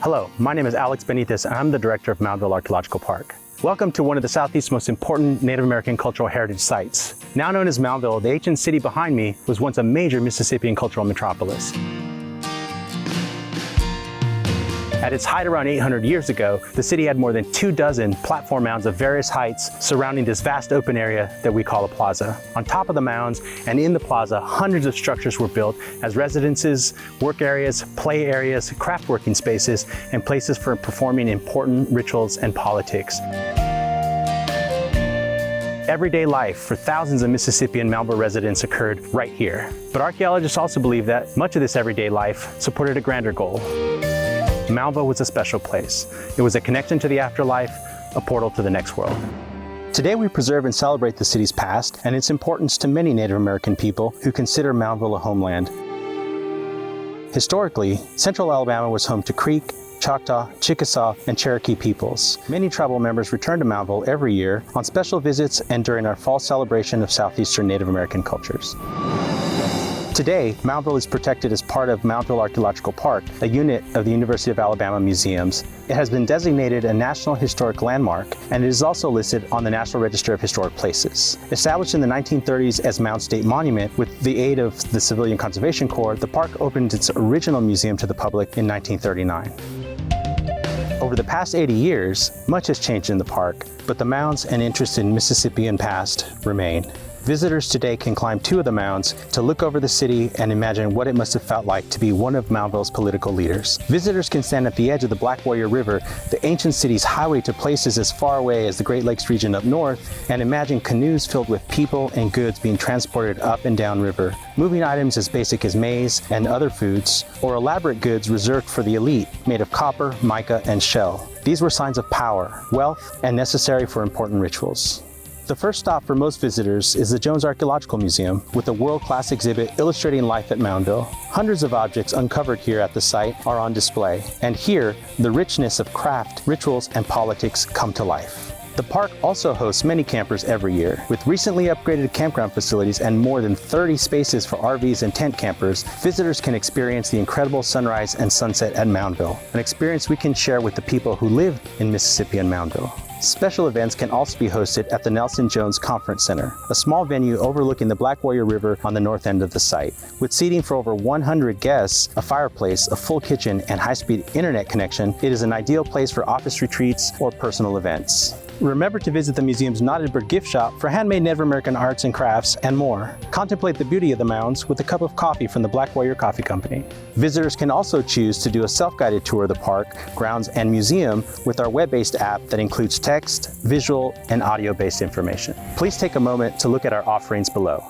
Hello, my name is Alex Benitez and I'm the director of Moundville Archaeological Park. Welcome to one of the Southeast's most important Native American cultural heritage sites. Now known as Moundville, the ancient city behind me was once a major Mississippian cultural metropolis. At its height around 800 years ago, the city had more than 24 platform mounds of various heights surrounding this vast open area that we call a plaza. On top of the mounds and in the plaza, hundreds of structures were built as residences, work areas, play areas, craft working spaces, and places for performing important rituals and politics. Everyday life for thousands of Mississippi and Moundville residents occurred right here. But archaeologists also believe that much of this everyday life supported a grander goal. Moundville was a special place. It was a connection to the afterlife, a portal to the next world. Today we preserve and celebrate the city's past and its importance to many Native American people who consider Moundville a homeland. Historically, Central Alabama was home to Creek, Choctaw, Chickasaw, and Cherokee peoples. Many tribal members return to Moundville every year on special visits and during our fall celebration of Southeastern Native American cultures. Today, Moundville is protected as part of Moundville Archaeological Park, a unit of the University of Alabama Museums. It has been designated a National Historic Landmark, and it is also listed on the National Register of Historic Places. Established in the 1930s as Mound State Monument with the aid of the Civilian Conservation Corps, the park opened its original museum to the public in 1939. Over the past 80 years, much has changed in the park, but the mounds and interest in Mississippian past remain. Visitors today can climb two of the mounds to look over the city and imagine what it must have felt like to be one of Moundville's political leaders. Visitors can stand at the edge of the Black Warrior River, the ancient city's highway to places as far away as the Great Lakes region up north, and imagine canoes filled with people and goods being transported up and down river, moving items as basic as maize and other foods, or elaborate goods reserved for the elite, made of copper, mica, and shell. These were signs of power, wealth, and necessary for important rituals. The first stop for most visitors is the Jones Archaeological Museum, with a world-class exhibit illustrating life at Moundville. Hundreds of objects uncovered here at the site are on display, and here, the richness of craft, rituals, and politics come to life. The park also hosts many campers every year. With recently upgraded campground facilities and more than 30 spaces for RVs and tent campers, visitors can experience the incredible sunrise and sunset at Moundville, an experience we can share with the people who live in Mississippi and Moundville. Special events can also be hosted at the Nelson Jones Conference Center, a small venue overlooking the Black Warrior River on the north end of the site. With seating for over 100 guests, a fireplace, a full kitchen, and high-speed internet connection, it is an ideal place for office retreats or personal events. Remember to visit the museum's Knotted Bird gift shop for handmade Native American arts and crafts and more. Contemplate the beauty of the mounds with a cup of coffee from the Black Warrior Coffee Company. Visitors can also choose to do a self-guided tour of the park, grounds, and museum with our web-based app that includes text, visual, and audio-based information. Please take a moment to look at our offerings below.